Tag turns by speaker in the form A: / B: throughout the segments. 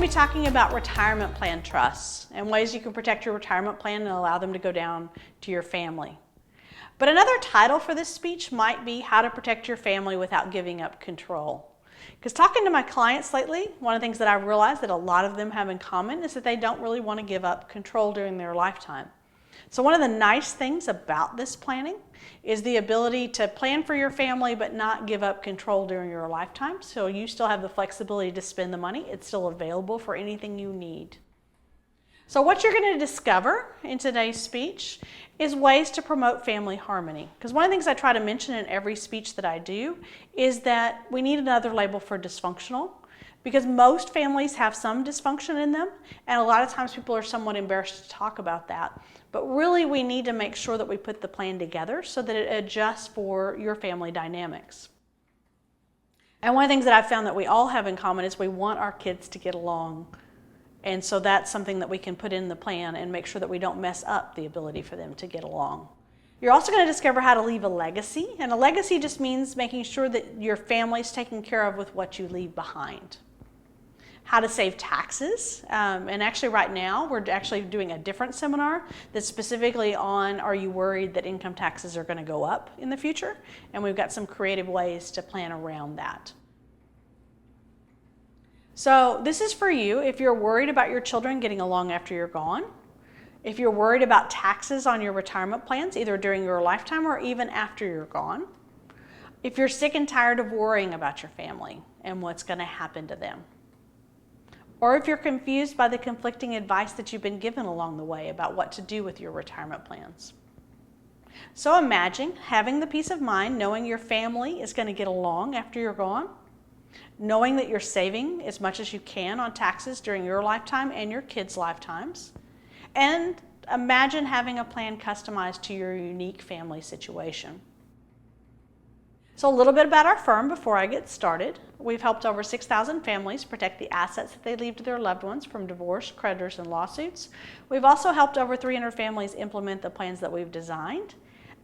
A: to be talking about retirement plan trusts and ways you can protect your retirement plan and allow them to go down to your family. But another title for this speech might be How to Protect Your Family Without Giving Up Control. Because talking to my clients lately, one of the things that I've realized that a lot of them have in common is that they don't really want to give up control during their lifetime. So one of the nice things about this planning is the ability to plan for your family but not give up control during your lifetime. So you still have the flexibility to spend the money. It's still available for anything you need. So what you're going to discover in today's speech is ways to promote family harmony. Because one of the things I try to mention in every speech that I do is that we need another label for dysfunctional, because most families have some dysfunction in them, and a lot of times people are somewhat embarrassed to talk about that. But really we need to make sure that we put the plan together so that it adjusts for your family dynamics. And one of the things that I've found that we all have in common is we want our kids to get along. And so that's something that we can put in the plan and make sure that we don't mess up the ability for them to get along. You're also going to discover how to leave a legacy. And a legacy just means making sure that your family's taken care of with what you leave behind. How to save taxes. And actually right now we're actually doing a different seminar that's specifically on, are you worried that income taxes are going to go up in the future? And we've got some creative ways to plan around that. So this is for you if you're worried about your children getting along after you're gone, if you're worried about taxes on your retirement plans, either during your lifetime or even after you're gone, if you're sick and tired of worrying about your family and what's going to happen to them, or if you're confused by the conflicting advice that you've been given along the way about what to do with your retirement plans. So imagine having the peace of mind knowing your family is going to get along after you're gone, knowing that you're saving as much as you can on taxes during your lifetime and your kids' lifetimes, and imagine having a plan customized to your unique family situation. So a little bit about our firm before I get started. We've helped over 6,000 families protect the assets that they leave to their loved ones from divorce, creditors, and lawsuits. We've also helped over 300 families implement the plans that we've designed,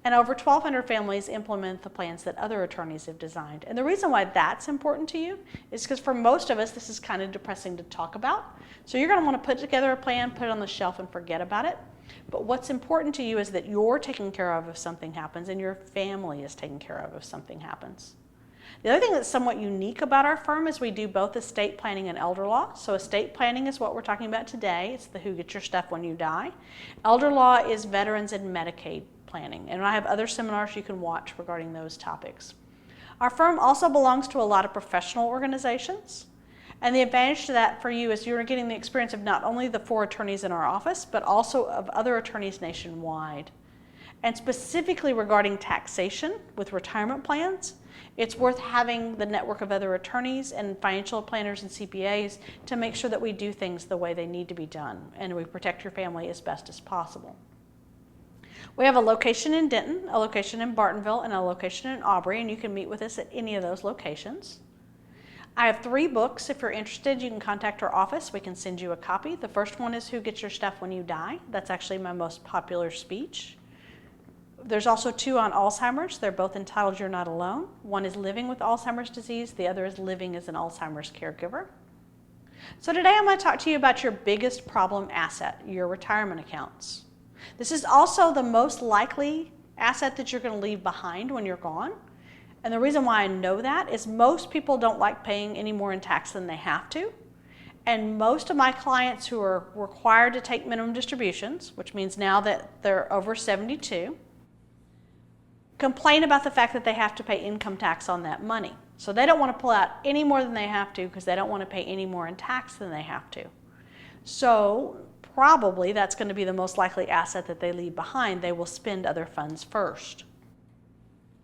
A: and over 1,200 families implement the plans that other attorneys have designed. And the reason why that's important to you is because for most of us, this is kind of depressing to talk about. So you're going to want to put together a plan, put it on the shelf, and forget about it. But what's important to you is that you're taken care of if something happens, and your family is taken care of if something happens. The other thing that's somewhat unique about our firm is we do both estate planning and elder law. So estate planning is what we're talking about today. It's the who gets your stuff when you die. Elder law is veterans and Medicaid planning. And I have other seminars you can watch regarding those topics. Our firm also belongs to a lot of professional organizations. And the advantage to that for you is you're getting the experience of not only the 4 attorneys in our office, but also of other attorneys nationwide. And specifically regarding taxation with retirement plans, it's worth having the network of other attorneys and financial planners and CPAs to make sure that we do things the way they need to be done and we protect your family as best as possible. We have a location in Denton, a location in Bartonville, and a location in Aubrey, and you can meet with us at any of those locations. I have 3 books. If you're interested, you can contact our office. We can send you a copy. The first one is Who Gets Your Stuff When You Die. That's actually my most popular speech. There's also 2 on Alzheimer's. They're both entitled You're Not Alone. One is Living with Alzheimer's Disease. The other is Living as an Alzheimer's Caregiver. So today I'm going to talk to you about your biggest problem asset, your retirement accounts. This is also the most likely asset that you're going to leave behind when you're gone. And the reason why I know that is most people don't like paying any more in tax than they have to. And most of my clients who are required to take minimum distributions, which means now that they're over 72, complain about the fact that they have to pay income tax on that money. So they don't want to pull out any more than they have to because they don't want to pay any more in tax than they have to. So probably that's going to be the most likely asset that they leave behind. They will spend other funds first.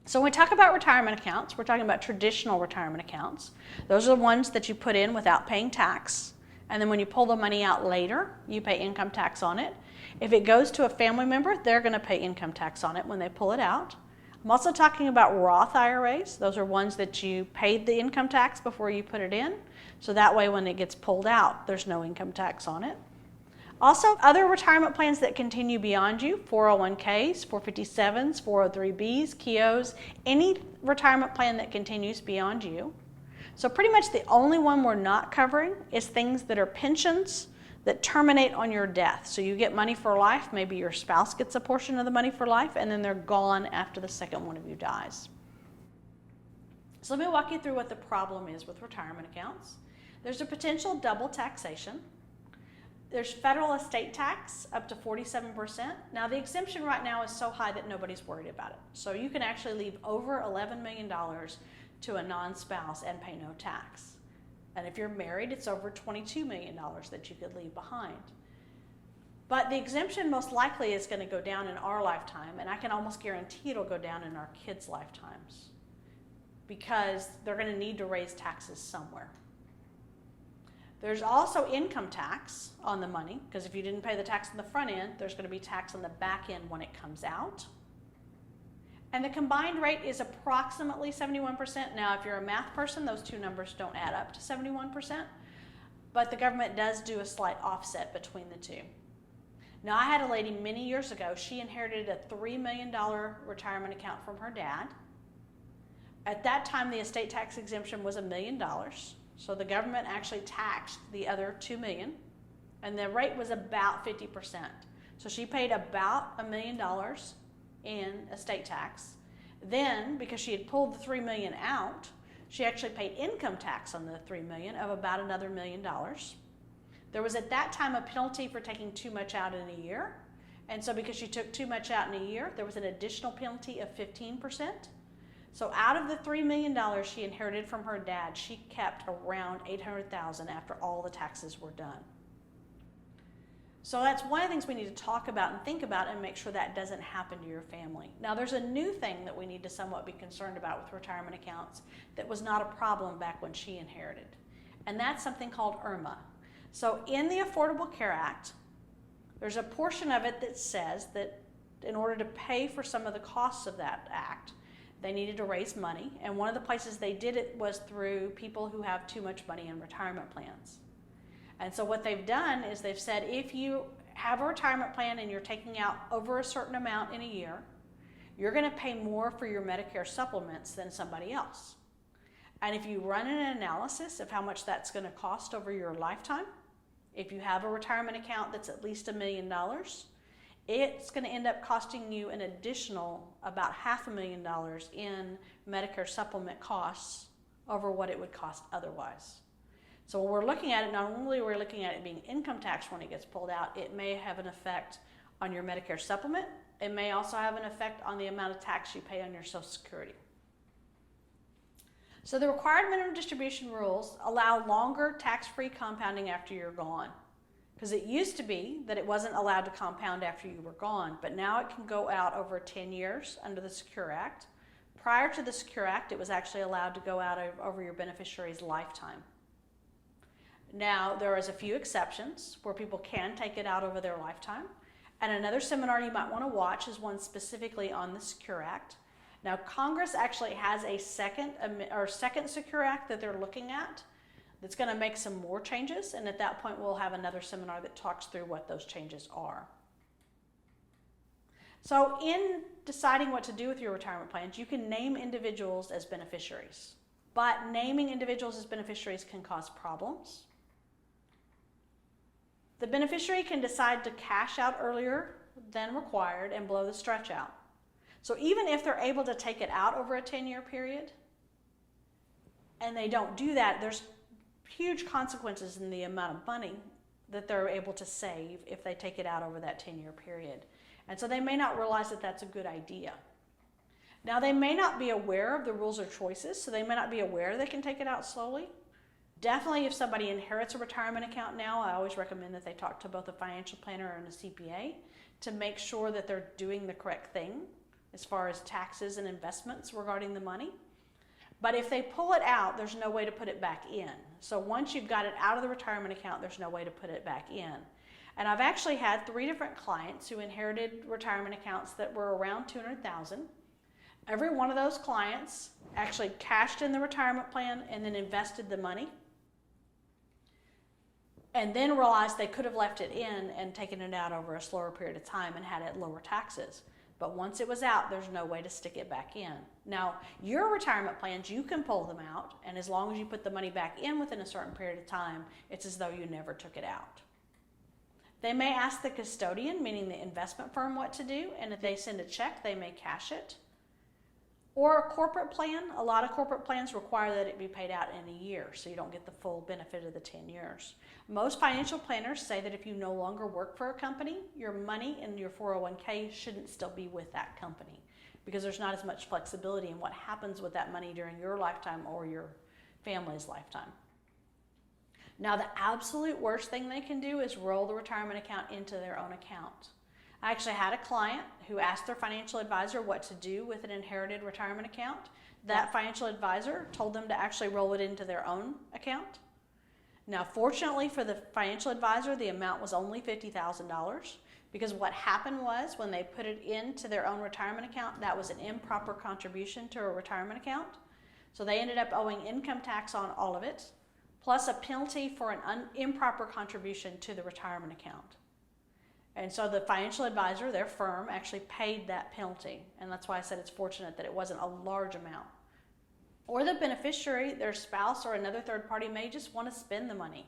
A: So when we talk about retirement accounts, we're talking about traditional retirement accounts. Those are the ones that you put in without paying tax. And then when you pull the money out later, you pay income tax on it. If it goes to a family member, they're going to pay income tax on it when they pull it out. I'm also talking about Roth IRAs. Those are ones that you paid the income tax before you put it in. So that way when it gets pulled out, there's no income tax on it. Also, other retirement plans that continue beyond you, 401ks, 457s, 403bs, KIOs, any retirement plan that continues beyond you. So pretty much the only one we're not covering is things that are pensions that terminate on your death. So you get money for life, maybe your spouse gets a portion of the money for life, and then they're gone after the second one of you dies. So let me walk you through what the problem is with retirement accounts. There's a potential double taxation. There's federal estate tax up to 47%. Now the exemption right now is so high that nobody's worried about it. So you can actually leave over $11 million to a non-spouse and pay no tax. And if you're married, it's over $22 million that you could leave behind. But the exemption most likely is going to go down in our lifetime, and I can almost guarantee it'll go down in our kids' lifetimes because they're going to need to raise taxes somewhere. There's also income tax on the money, because if you didn't pay the tax on the front end, there's going to be tax on the back end when it comes out. And the combined rate is approximately 71%. Now, if you're a math person, those two numbers don't add up to 71%, but the government does do a slight offset between the two. Now, I had a lady many years ago, she inherited a $3 million retirement account from her dad. At that time, the estate tax exemption was $1 million. So the government actually taxed the other $2 million, and the rate was about 50%. So she paid about $1 million in estate tax. Then, because she had pulled the $3 million out, she actually paid income tax on the $3 million of about another $1 million. There was at that time a penalty for taking too much out in a year, and so because she took too much out in a year, there was an additional penalty of 15%. So out of the $3 million she inherited from her dad, she kept around $800,000 after all the taxes were done. So that's one of the things we need to talk about and think about and make sure that doesn't happen to your family. Now there's a new thing that we need to somewhat be concerned about with retirement accounts that was not a problem back when she inherited, and that's something called IRMA. So in the Affordable Care Act, there's a portion of it that says that in order to pay for some of the costs of that act, they needed to raise money, and one of the places they did it was through people who have too much money in retirement plans. And so what they've done is they've said if you have a retirement plan and you're taking out over a certain amount in a year, you're going to pay more for your Medicare supplements than somebody else. And if you run an analysis of how much that's going to cost over your lifetime, if you have a retirement account that's at least $1 million, it's going to end up costing you an additional about $500,000 in Medicare supplement costs over what it would cost otherwise. So when we're looking at it, not only are we looking at it being income tax when it gets pulled out, it may have an effect on your Medicare supplement. It may also have an effect on the amount of tax you pay on your Social Security. So the required minimum distribution rules allow longer tax-free compounding after you're gone. Because it used to be that it wasn't allowed to compound after you were gone, but now it can go out over 10 years under the Secure Act. Prior to the Secure Act, it was actually allowed to go out over your beneficiary's lifetime. Now, there is a few exceptions where people can take it out over their lifetime. And another seminar you might want to watch is one specifically on the Secure Act. Now, Congress actually has a second Secure Act that they're looking at that's going to make some more changes, and at that point we'll have another seminar that talks through what those changes are. So in deciding what to do with your retirement plans, you can name individuals as beneficiaries, but naming individuals as beneficiaries can cause problems. The beneficiary can decide to cash out earlier than required and blow the stretch out. So even if they're able to take it out over a 10-year period and they don't do that, there's huge consequences in the amount of money that they're able to save if they take it out over that 10-year period. And so they may not realize that that's a good idea. Now, they may not be aware of the rules or choices, so they may not be aware they can take it out slowly. Definitely, if somebody inherits a retirement account now, I always recommend that they talk to both a financial planner and a CPA to make sure that they're doing the correct thing as far as taxes and investments regarding the money. But if they pull it out, there's no way to put it back in. So once you've got it out of the retirement account, there's no way to put it back in. And I've actually had 3 different clients who inherited retirement accounts that were around $200,000. Every one of those clients actually cashed in the retirement plan and then invested the money, and then realized they could have left it in and taken it out over a slower period of time and had it lower taxes. But once it was out, there's no way to stick it back in. Now, your retirement plans, you can pull them out, and as long as you put the money back in within a certain period of time, it's as though you never took it out. They may ask the custodian, meaning the investment firm, what to do, and if they send a check, they may cash it. Or a corporate plan. A lot of corporate plans require that it be paid out in a year, so you don't get the full benefit of the 10 years. Most financial planners say that if you no longer work for a company, your money in your 401k shouldn't still be with that company, because there's not as much flexibility in what happens with that money during your lifetime or your family's lifetime. Now, the absolute worst thing they can do is roll the retirement account into their own account. I actually had a client who asked their financial advisor what to do with an inherited retirement account. That financial advisor told them to actually roll it into their own account. Now, fortunately for the financial advisor, the amount was only $50,000, because what happened was when they put it into their own retirement account, that was an improper contribution to a retirement account. So they ended up owing income tax on all of it, plus a penalty for an improper contribution to the retirement account. And so the financial advisor, their firm, actually paid that penalty. And that's why I said it's fortunate that it wasn't a large amount. Or the beneficiary, their spouse or another third party, may just want to spend the money.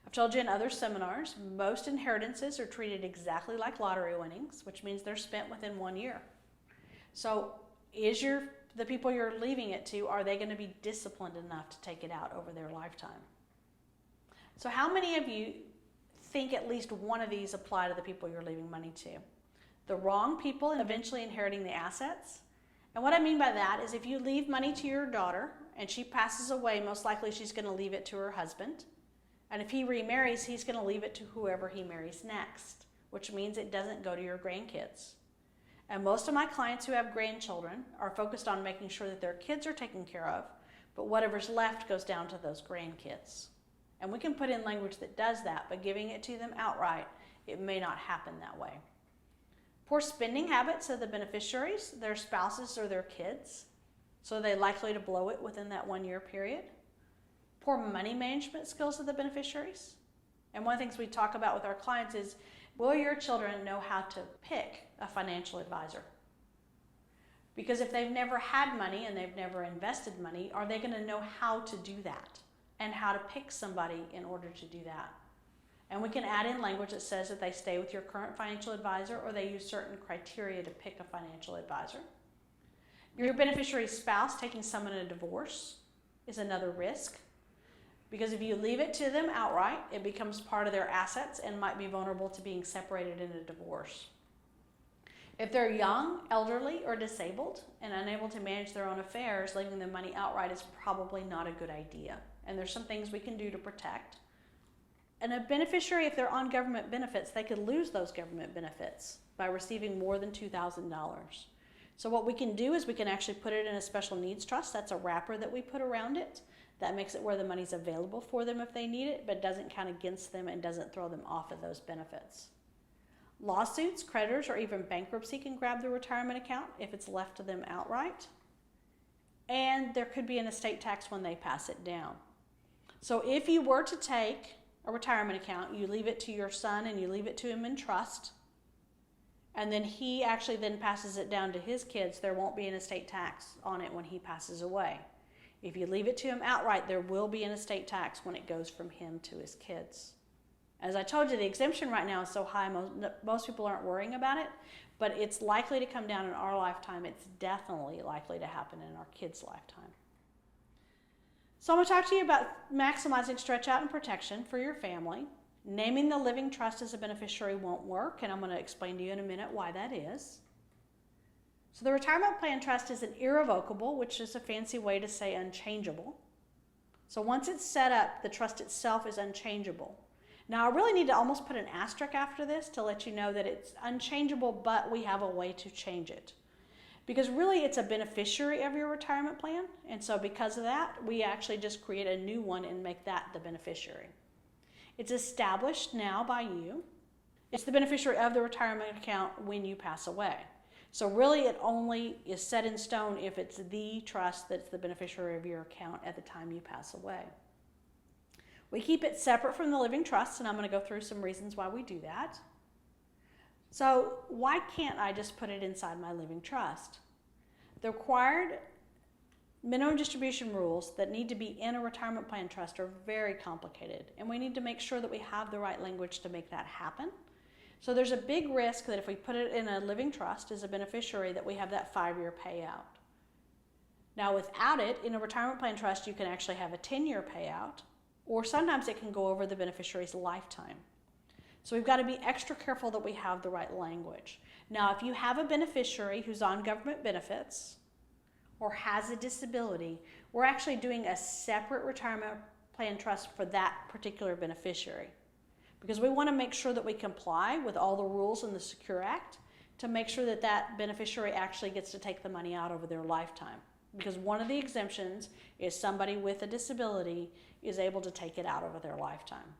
A: I've told you in other seminars, most inheritances are treated exactly like lottery winnings, which means they're spent within 1 year. So the people you're leaving it to, are they going to be disciplined enough to take it out over their lifetime? So how many of you think at least one of these apply to the people you're leaving money to? The wrong people eventually inheriting the assets. And what I mean by that is if you leave money to your daughter and she passes away, most likely she's going to leave it to her husband. And if he remarries, he's going to leave it to whoever he marries next, which means it doesn't go to your grandkids. And most of my clients who have grandchildren are focused on making sure that their kids are taken care of, but whatever's left goes down to those grandkids. And we can put in language that does that, but giving it to them outright, it may not happen that way. Poor spending habits of the beneficiaries, their spouses or their kids. So are they likely to blow it within that 1 year period? Poor money management skills of the beneficiaries. And one of the things we talk about with our clients is, will your children know how to pick a financial advisor? Because if they've never had money and they've never invested money, are they going to know how to do that and how to pick somebody in order to do that? And we can add in language that says that they stay with your current financial advisor or they use certain criteria to pick a financial advisor. Your beneficiary's spouse taking someone in a divorce is another risk, because if you leave it to them outright, it becomes part of their assets and might be vulnerable to being separated in a divorce. If they're young, elderly, or disabled and unable to manage their own affairs, leaving them money outright is probably not a good idea. And there's some things we can do to protect. And a beneficiary, if they're on government benefits, they could lose those government benefits by receiving more than $2,000. So what we can do is we can actually put it in a special needs trust. That's a wrapper that we put around it. That makes it where the money's available for them if they need it, but doesn't count against them and doesn't throw them off of those benefits. Lawsuits, creditors, or even bankruptcy can grab the retirement account if it's left to them outright. And there could be an estate tax when they pass it down. So if you were to take a retirement account, you leave it to your son and you leave it to him in trust, and then he actually then passes it down to his kids, there won't be an estate tax on it when he passes away. If you leave it to him outright, there will be an estate tax when it goes from him to his kids. As I told you, the exemption right now is so high, most people aren't worrying about it, but it's likely to come down in our lifetime. It's definitely likely to happen in our kids' lifetime. So I'm going to talk to you about maximizing stretch out and protection for your family. Naming the living trust as a beneficiary won't work, and I'm going to explain to you in a minute why that is. So the retirement plan trust is an irrevocable, which is a fancy way to say unchangeable. So once it's set up, the trust itself is unchangeable. Now I really need to almost put an asterisk after this to let you know that it's unchangeable, but we have a way to change it. Because really it's a beneficiary of your retirement plan, and so because of that, we actually just create a new one and make that the beneficiary. It's established now by you. It's the beneficiary of the retirement account when you pass away. So really it only is set in stone if it's the trust that's the beneficiary of your account at the time you pass away. We keep it separate from the living trust, and I'm going to go through some reasons why we do that. So why can't I just put it inside my living trust? The required minimum distribution rules that need to be in a retirement plan trust are very complicated, and we need to make sure that we have the right language to make that happen. So there's a big risk that if we put it in a living trust as a beneficiary, that we have that 5-year payout. Now without it, in a retirement plan trust, you can actually have a 10-year payout, or sometimes it can go over the beneficiary's lifetime. So we've got to be extra careful that we have the right language. Now, if you have a beneficiary who's on government benefits or has a disability, we're actually doing a separate retirement plan trust for that particular beneficiary, because we want to make sure that we comply with all the rules in the Secure Act to make sure that that beneficiary actually gets to take the money out over their lifetime. Because one of the exemptions is somebody with a disability is able to take it out over their lifetime.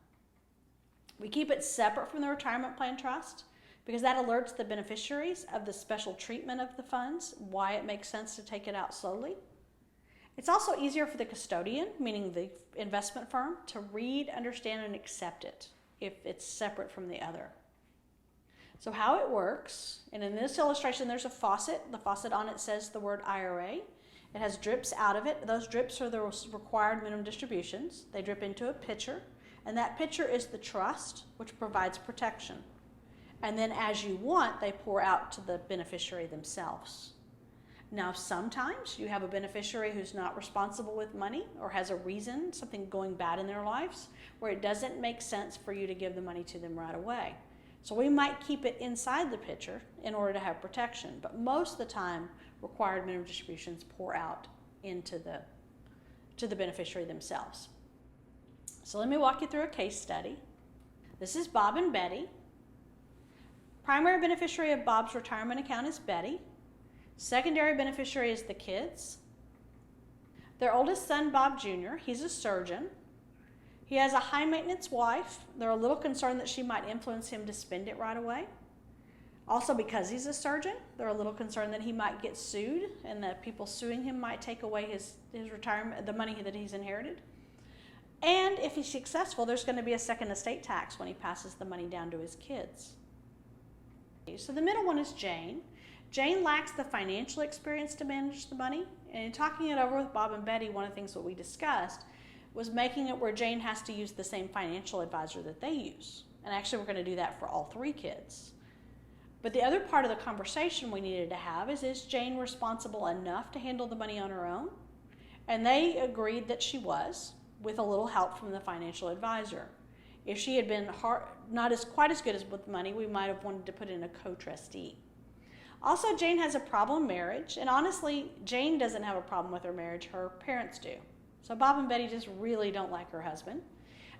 A: We keep it separate from the retirement plan trust because that alerts the beneficiaries of the special treatment of the funds, why it makes sense to take it out slowly. It's also easier for the custodian, meaning the investment firm, to read, understand, and accept it if it's separate from the other. So how it works, and in this illustration there's a faucet. The faucet on it says the word IRA. It has drips out of it. Those drips are the required minimum distributions. They drip into a pitcher, and that pitcher is the trust, which provides protection. And then as you want, they pour out to the beneficiary themselves. Now, sometimes you have a beneficiary who's not responsible with money or has a reason, something going bad in their lives, where it doesn't make sense for you to give the money to them right away. So we might keep it inside the pitcher in order to have protection, but most of the time, required minimum distributions pour out to the beneficiary themselves. So let me walk you through a case study. This is Bob and Betty. Primary beneficiary of Bob's retirement account is Betty. Secondary beneficiary is the kids. Their oldest son, Bob Jr., he's a surgeon. He has a high-maintenance wife. They're a little concerned that she might influence him to spend it right away. Also, because he's a surgeon, they're a little concerned that he might get sued and that people suing him might take away his retirement, the money that he's inherited. And if he's successful, there's going to be a second estate tax when he passes the money down to his kids. So the middle one is Jane. Jane lacks the financial experience to manage the money. And in talking it over with Bob and Betty, one of the things that we discussed was making it where Jane has to use the same financial advisor that they use. And actually, we're going to do that for all 3 kids. But the other part of the conversation we needed to have is Jane responsible enough to handle the money on her own? And they agreed that she was, with a little help from the financial advisor. If she had been not quite as good as with money, we might have wanted to put in a co-trustee. Also, Jane has a problem marriage, and honestly, Jane doesn't have a problem with her marriage, her parents do. So Bob and Betty just really don't like her husband.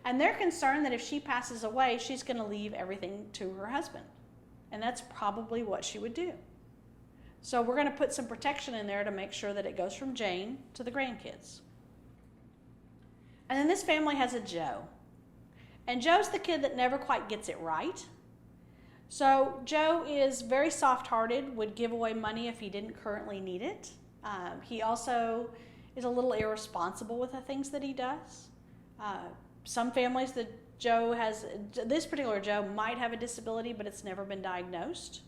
A: And they're concerned that if she passes away, she's going to leave everything to her husband. And that's probably what she would do. So we're going to put some protection in there to make sure that it goes from Jane to the grandkids. And then this family has a Joe. And Joe's the kid that never quite gets it right. So Joe is very soft-hearted, would give away money if he didn't currently need it. He also is a little irresponsible with the things that he does. Some families that Joe has, this particular Joe might have a disability, but it's never been diagnosed.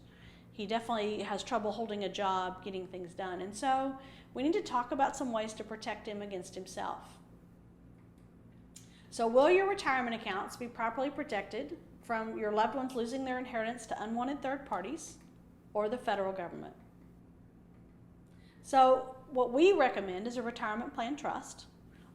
A: He definitely has trouble holding a job, getting things done. And so we need to talk about some ways to protect him against himself. So will your retirement accounts be properly protected from your loved ones losing their inheritance to unwanted third parties or the federal government? So what we recommend is a retirement plan trust.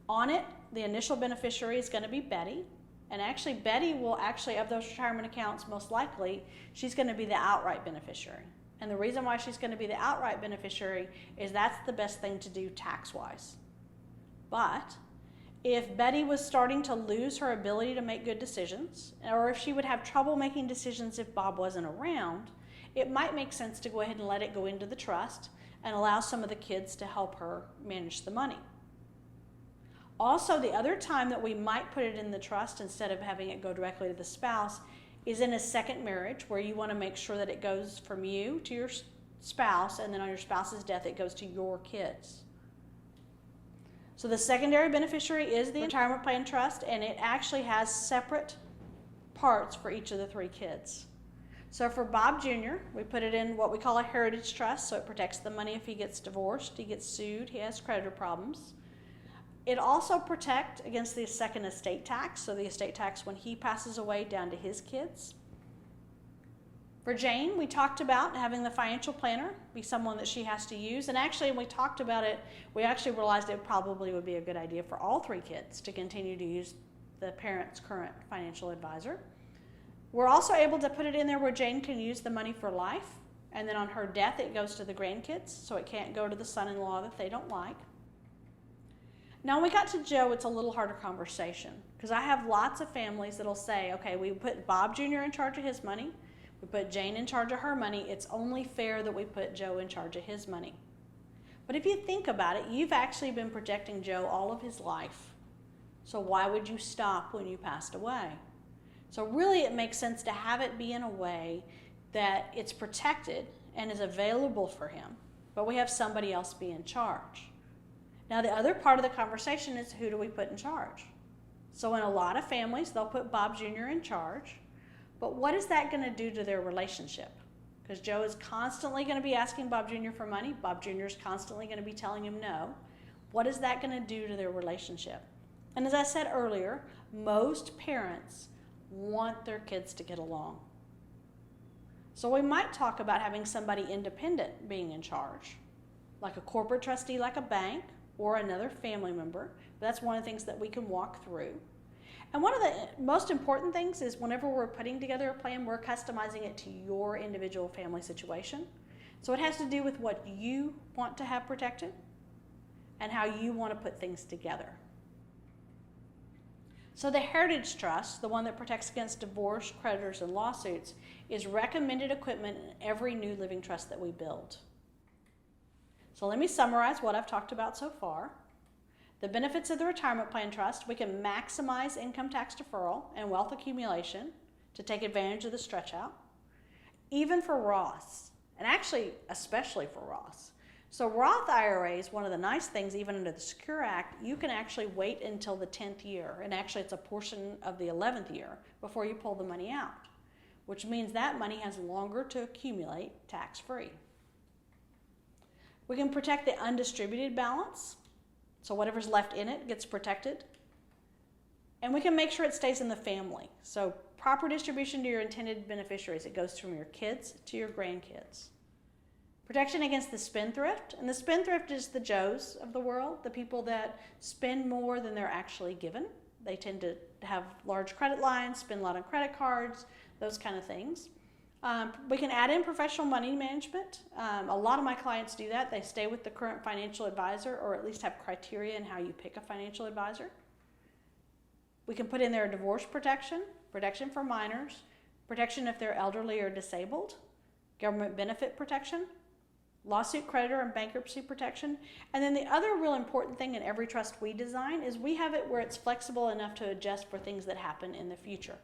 A: On it, the initial beneficiary is going to be Betty. And actually, Betty will of those retirement accounts, most likely, she's going to be the outright beneficiary. And the reason why she's going to be the outright beneficiary is that's the best thing to do tax-wise. But if Betty was starting to lose her ability to make good decisions, or if she would have trouble making decisions if Bob wasn't around, it might make sense to go ahead and let it go into the trust and allow some of the kids to help her manage the money. Also, the other time that we might put it in the trust instead of having it go directly to the spouse is in a second marriage, where you want to make sure that it goes from you to your spouse, and then on your spouse's death it goes to your kids. So the secondary beneficiary is the retirement plan trust, and it actually has separate parts for each of the 3 kids. So for Bob Jr., we put it in what we call a heritage trust, so it protects the money if he gets divorced, he gets sued, he has creditor problems. It also protects against the second estate tax, so the estate tax when he passes away down to his kids. For Jane, we talked about having the financial planner be someone that she has to use. And actually, when we talked about it, we actually realized it probably would be a good idea for all 3 kids to continue to use the parent's current financial advisor. We're also able to put it in there where Jane can use the money for life. And then on her death, it goes to the grandkids, so it can't go to the son-in-law that they don't like. Now, when we got to Joe, it's a little harder conversation because I have lots of families that'll say, okay, we put Bob Jr. in charge of his money. We put Jane in charge of her money. It's only fair that we put Joe in charge of his money. But if you think about it, you've actually been protecting Joe all of his life. So why would you stop when you passed away? So really it makes sense to have it be in a way that it's protected and is available for him, but we have somebody else be in charge. Now the other part of the conversation is who do we put in charge? So in a lot of families, they'll put Bob Jr. in charge. But what is that going to do to their relationship? Because Joe is constantly going to be asking Bob Jr. for money. Bob Jr. is constantly going to be telling him no. What is that going to do to their relationship? And as I said earlier, most parents want their kids to get along. So we might talk about having somebody independent being in charge, like a corporate trustee like a bank or another family member. That's one of the things that we can walk through. And one of the most important things is whenever we're putting together a plan, we're customizing it to your individual family situation. So it has to do with what you want to have protected and how you want to put things together. So the Heritage Trust, the one that protects against divorce, creditors, and lawsuits, is recommended equipment in every new living trust that we build. So let me summarize what I've talked about so far. The benefits of the retirement plan trust: we can maximize income tax deferral and wealth accumulation to take advantage of the stretch out, even for Roths, and actually especially for Roths. So Roth IRAs, one of the nice things, even under the Secure Act, you can actually wait until the 10th year, and actually it's a portion of the 11th year before you pull the money out, which means that money has longer to accumulate tax-free. We can protect the undistributed balance. So whatever's left in it gets protected. And we can make sure it stays in the family. So proper distribution to your intended beneficiaries. It goes from your kids to your grandkids. Protection against the spendthrift. And the spendthrift is the Joes of the world, the people that spend more than they're actually given. They tend to have large credit lines, spend a lot on credit cards, those kind of things. We can add in professional money management. A lot of my clients do that. They stay with the current financial advisor, or at least have criteria in how you pick a financial advisor. We can put in there divorce protection, protection for minors, protection if they're elderly or disabled, government benefit protection, lawsuit creditor and bankruptcy protection. And then the other real important thing in every trust we design is we have it where it's flexible enough to adjust for things that happen in the future.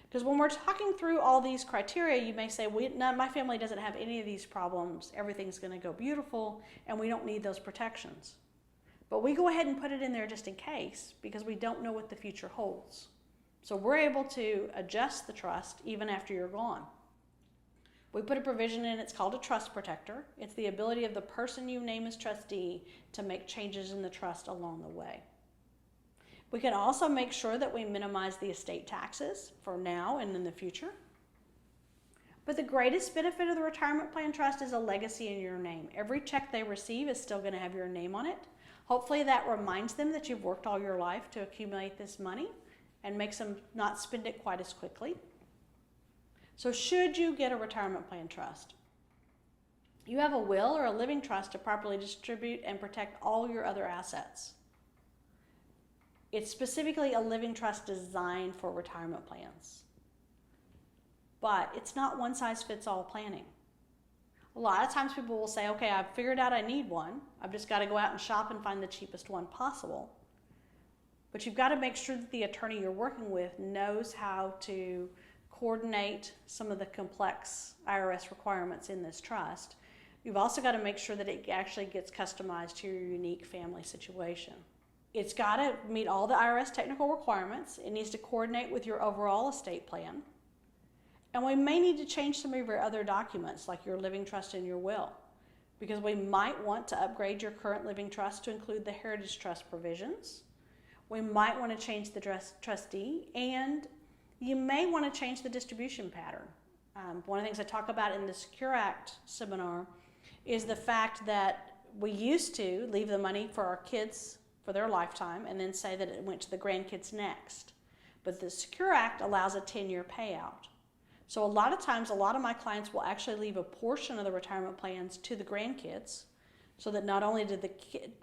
A: Because when we're talking through all these criteria, you may say, my family doesn't have any of these problems, everything's going to go beautiful, and we don't need those protections. But we go ahead and put it in there just in case, because we don't know what the future holds. So we're able to adjust the trust even after you're gone. We put a provision in, it's called a trust protector. It's the ability of the person you name as trustee to make changes in the trust along the way. We can also make sure that we minimize the estate taxes for now and in the future. But the greatest benefit of the retirement plan trust is a legacy in your name. Every check they receive is still going to have your name on it. Hopefully that reminds them that you've worked all your life to accumulate this money and makes them not spend it quite as quickly. So should you get a retirement plan trust, you have a will or a living trust to properly distribute and protect all your other assets. It's specifically a living trust designed for retirement plans. But it's not one-size-fits-all planning. A lot of times people will say, okay, I've figured out I need one. I've just got to go out and shop and find the cheapest one possible. But you've got to make sure that the attorney you're working with knows how to coordinate some of the complex IRS requirements in this trust. You've also got to make sure that it actually gets customized to your unique family situation. It's got to meet all the IRS technical requirements. It needs to coordinate with your overall estate plan. And we may need to change some of your other documents, like your living trust and your will, because we might want to upgrade your current living trust to include the heritage trust provisions. We might want to change the trustee, and you may want to change the distribution pattern. One of the things I talk about in the Secure Act seminar is the fact that we used to leave the money for our kids for their lifetime and then say that it went to the grandkids next. But the Secure Act allows a 10-year payout. So a lot of times, a lot of my clients will actually leave a portion of the retirement plans to the grandkids, so that not only did the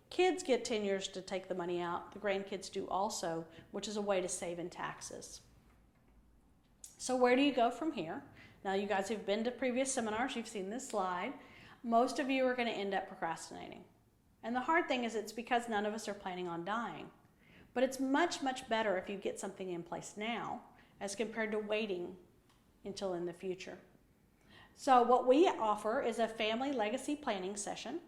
A: kids get 10 years to take the money out, the grandkids do also, which is a way to save in taxes. So where do you go from here? Now, you guys who've been to previous seminars, you've seen this slide. Most of you are going to end up procrastinating. And the hard thing is it's because none of us are planning on dying. But it's much, much better if you get something in place now as compared to waiting until in the future. So what we offer is a family legacy planning session.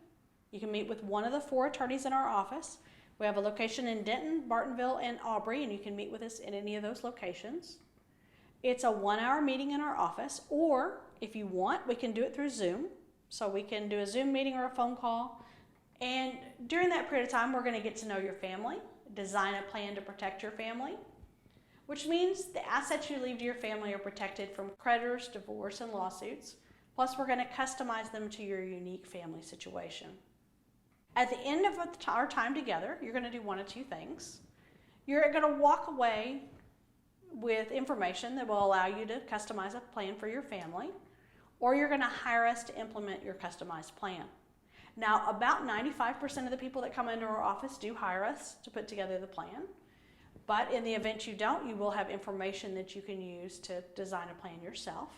A: You can meet with one of the 4 attorneys in our office. We have a location in Denton, Bartonville, and Aubrey, and you can meet with us in any of those locations. It's a 1-hour meeting in our office, or if you want, we can do it through Zoom. So we can do a Zoom meeting or a phone call. And during that period of time, we're going to get to know your family, design a plan to protect your family, which means the assets you leave to your family are protected from creditors, divorce, and lawsuits. Plus, we're going to customize them to your unique family situation. At the end of our time together, you're going to do one of 2 things. You're going to walk away with information that will allow you to customize a plan for your family, or you're going to hire us to implement your customized plan. Now, about 95% of the people that come into our office do hire us to put together the plan, but in the event you don't, you will have information that you can use to design a plan yourself.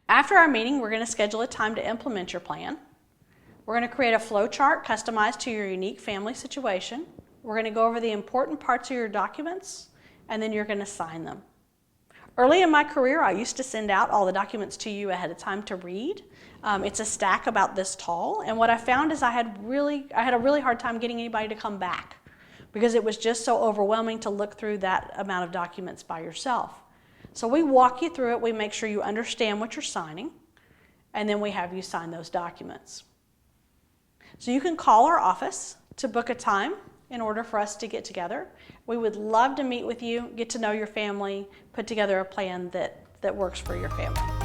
A: After our meeting, we're going to schedule a time to implement your plan. We're going to create a flow chart customized to your unique family situation. We're going to go over the important parts of your documents, and then you're going to sign them. Early in my career, I used to send out all the documents to you ahead of time to read. It's a stack about this tall, and what I found is I had a really hard time getting anybody to come back because it was just so overwhelming to look through that amount of documents by yourself. So we walk you through it, we make sure you understand what you're signing, and then we have you sign those documents. So you can call our office to book a time in order for us to get together. We would love to meet with you, get to know your family, put together a plan that works for your family.